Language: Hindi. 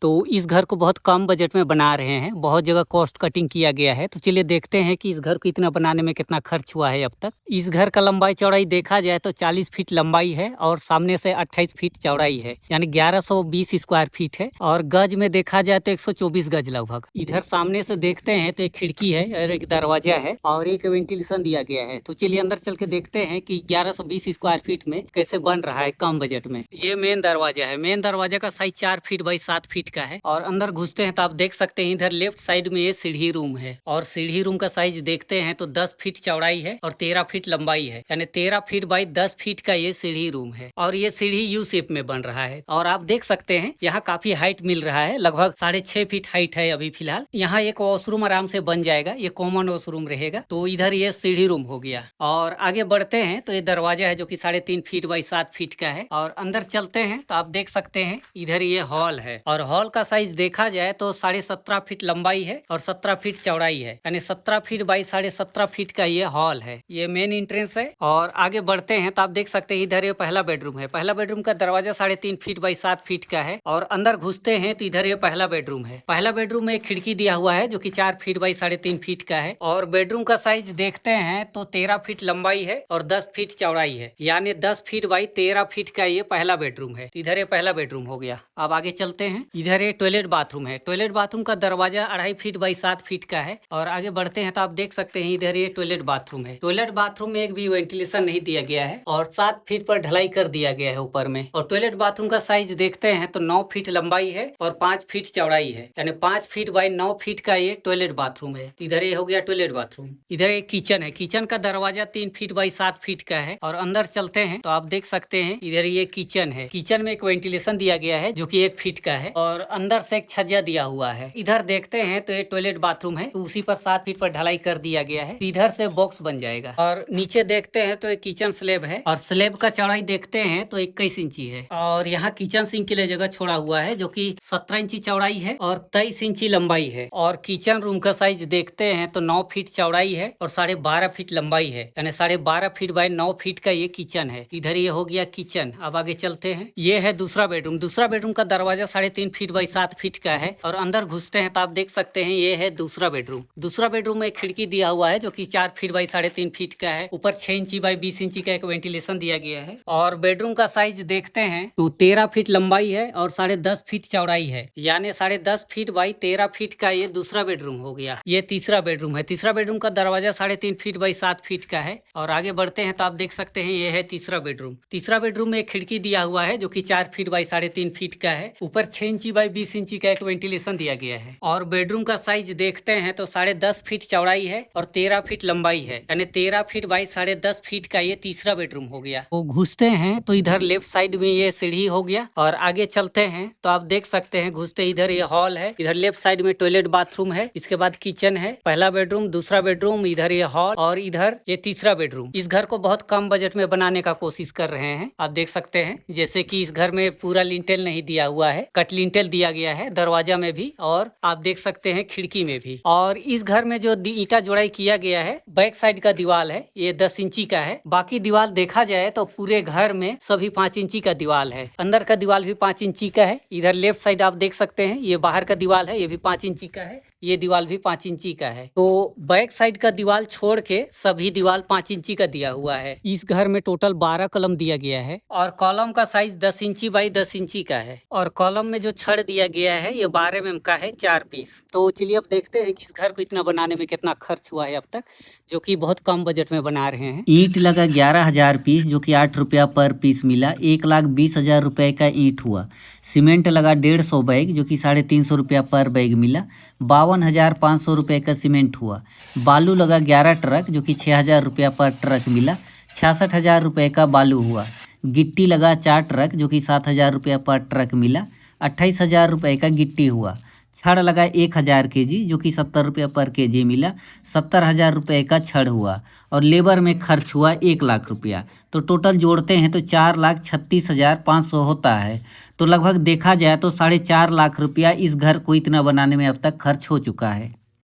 तो इस घर को बहुत कम बजट में बना रहे हैं, बहुत जगह कॉस्ट कटिंग किया गया है। तो चलिए देखते हैं कि इस घर को इतना बनाने में कितना खर्च हुआ है अब तक। इस घर का लंबाई चौड़ाई देखा जाए तो 40 फीट लंबाई है और सामने से 28 फीट चौड़ाई है, यानी 1120 स्क्वायर फीट है। और गज में देखा जाए तो 124 गज लगभग। इधर सामने से देखते हैं तो एक खिड़की है और एक दरवाजा है और एक वेंटिलेशन दिया गया है। तो चलिए अंदर चल के देखते हैं कि 1120 स्क्वायर फीट में कैसे बन रहा है कम बजट में। ये मेन दरवाजा है। मेन दरवाजा का साइज 4 फीट बाई 7 फीट का है और अंदर घुसते हैं तो आप देख सकते हैं इधर लेफ्ट साइड में ये सीढ़ी रूम है और सीढ़ी रूम का साइज देखते हैं तो 10 फीट चौड़ाई है और 13 फीट लंबाई है, यानी 13 फीट बाई 10 फीट का ये सीढ़ी रूम है और ये सीढ़ी यू शेप में बन रहा है। और आप देख सकते हैं यहाँ काफी हाइट मिल रहा है, लगभग 6.5 फीट हाइट है अभी फिलहाल। यहाँ एक वॉशरूम आराम से बन जाएगा, ये कॉमन वॉशरूम रहेगा। तो इधर ये सीढ़ी रूम हो गया और आगे बढ़ते हैं तो ये दरवाजा है जो कि 3.5 फीट बाई 7 फीट का है और अंदर चलते हैं तो आप देख सकते हैं इधर ये हॉल है और हॉल का साइज देखा जाए तो 17.5 फीट लंबाई है और 17 फीट चौड़ाई है, यानी 17 फीट बाई 17.5 फीट का ये हॉल है। ये मेन एंट्रेंस है और आगे बढ़ते हैं तो आप देख सकते हैं इधर ये पहला बेडरूम है। पहला बेडरूम का दरवाजा 3.5 फीट बाई 7 फीट का है और अंदर घुसते हैं तो इधर ये पहला बेडरूम है। पहला बेडरूम में एक खिड़की दिया हुआ है जो कि 4 फीट बाई 3.5 फीट का है और बेडरूम का साइज देखते हैं तो 13 फीट लंबाई है और 10 फीट चौड़ाई है, यानी 10 फीट बाई 13 फीट का ये पहला बेडरूम है। इधर ये पहला बेडरूम हो गया। अब आगे चलते हैं, इधर ये टॉयलेट बाथरूम है। टॉयलेट बाथरूम का दरवाजा 2.5 फीट बाई 7 फीट का है और आगे बढ़ते हैं तो आप देख सकते हैं इधर ये टॉयलेट बाथरूम है। टॉयलेट बाथरूम में एक भी वेंटिलेशन नहीं दिया गया है और 7 फीट पर ढलाई कर दिया गया है ऊपर में। और टॉयलेट बाथरूम का साइज देखते हैं तो 9 फीट लंबाई है और 5 फीट चौड़ाई है, यानी 5 फीट बाई 9 फीट का ये टॉयलेट बाथरूम है। इधर ये हो गया टॉयलेट बाथरूम। इधर एक किचन है। किचन का दरवाजा 3 फीट बाई 7 फीट का है और अंदर चलते हैं तो आप देख सकते हैं इधर ये किचन है। किचन में एक वेंटिलेशन दिया गया है जो कि 1 फीट का है और अंदर से एक छज्जा दिया हुआ है। इधर देखते हैं तो ये टॉयलेट बाथरूम है, तो उसी पर 7 फीट पर ढलाई कर दिया गया है। इधर से बॉक्स बन जाएगा और नीचे देखते हैं तो एक किचन स्लैब है और स्लैब का चौड़ाई देखते हैं तो 21 इंची है और यहाँ किचन सिंक के लिए जगह छोड़ा हुआ है जो कि 17 इंची चौड़ाई है और 23 इंची लंबाई है। और किचन रूम का साइज देखते हैं तो 9 फीट चौड़ाई है और 12.5 फीट लंबाई है, यानी 12.5 फीट बाई 9 फीट का ये किचन है। इधर ये हो गया किचन। अब आगे चलते हैं, ये है दूसरा बेडरूम। दूसरा बेडरूम का दरवाजा 3.5 फीट बाई 7 फीट का है और अंदर घुसते हैं तो आप देख सकते हैं ये है दूसरा बेडरूम। दूसरा बेडरूम में एक खिड़की दिया हुआ है जो कि 4 फीट बाई 3.5 फीट का है। ऊपर 6 इंची बाई 20 इंची का एक वेंटिलेशन दिया गया है और बेडरूम का साइज देखते हैं तो 13 फीट लंबाई है और 10.5 फीट चौड़ाई है, यानी 10.5 फीट बाई 13 फीट का ये दूसरा बेडरूम हो गया। ये तीसरा बेडरूम है। तीसरा बेडरूम का दरवाजा 3.5 फीट बाई 7 फीट का है और आगे बढ़ते हैं तो आप देख सकते हैं ये है तीसरा बेडरूम। तीसरा बेडरूम में एक खिड़की दिया हुआ है जो कि 4 फीट बाई 3.5 फीट का है। ऊपर 6 इंची बाई 20 इंची का एक वेंटिलेशन दिया गया है और बेडरूम का साइज देखते हैं तो 10.5 फीट चौड़ाई है और 13 फीट लंबाई है, यानी 13 फीट बाई 10.5 फीट का ये तीसरा बेडरूम हो गया। वो घुसते हैं तो इधर लेफ्ट साइड में ये सीढ़ी हो गया और आगे चलते हैं तो आप देख सकते हैं घुसते इधर ये हॉल है। इधर लेफ्ट साइड में टॉयलेट बाथरूम है, इसके बाद किचन है, पहला बेडरूम, दूसरा बेडरूम, इधर ये हॉल और इधर ये तीसरा बेडरूम। इस घर को बहुत कम बजट में बनाने का कोशिश कर रहे हैं। आप देख सकते हैं जैसे कि इस घर में पूरा लिंटेल नहीं दिया हुआ है, कट लिंटेल दिया गया है दरवाजा में भी और आप देख सकते हैं खिड़की में भी। और इस घर में जो ईंटा जोड़ाई किया गया है, बैक साइड का दीवार है ये 10 इंची का है। बाकी दीवार देखा जाए तो पूरे घर में सभी 5 इंची का दीवार है। अंदर का दीवार भी 5 इंची का है। इधर लेफ्ट साइड आप देख सकते हैं ये बाहर का दीवार है, ये भी 5 इंची का है। ये दीवार भी 5 इंची का है। तो बैक साइड का दीवार छोड़ के सभी दीवार 5 इंची का दिया हुआ है। इस घर में टोटल 12 कॉलम दिया गया है और कॉलम का साइज 10 इंची बाई 10 इंची का है और कॉलम में जो छड़ दिया गया है ये 12 mm का है, 4 पीस। तो चलिए अब देखते हैं कि इस घर को इतना बनाने में कितना खर्च हुआ है अब तक, जो कि बहुत कम बजट में बना रहे हैं। ईंट लगा 11,000 पीस जो कि 8 रुपया पर पीस मिला। 1,20,000 रुपए का ईंट हुआ। सीमेंट लगा 150 बैग जो कि 350 रुपया पर बैग मिला। 52,500 रुपये का सीमेंट हुआ। बालू लगा 11 ट्रक जो कि 6,000 रुपया पर ट्रक मिला। 66,000 रुपये का बालू हुआ। गिट्टी लगा 4 ट्रक जो कि 7,000 रुपया पर ट्रक मिला। 28,000 रुपये का गिट्टी हुआ। छड़ लगा 1,000 kg जो कि 70 रुपये पर kg मिला। 70,000 रुपये का छड़ हुआ और लेबर में खर्च हुआ 1,00,000 रुपया। तो टोटल जोड़ते हैं तो 4,36,500 होता है। तो लगभग देखा जाए तो 4.5 लाख रुपया इस घर को इतना बनाने में अब तक खर्च हो चुका है।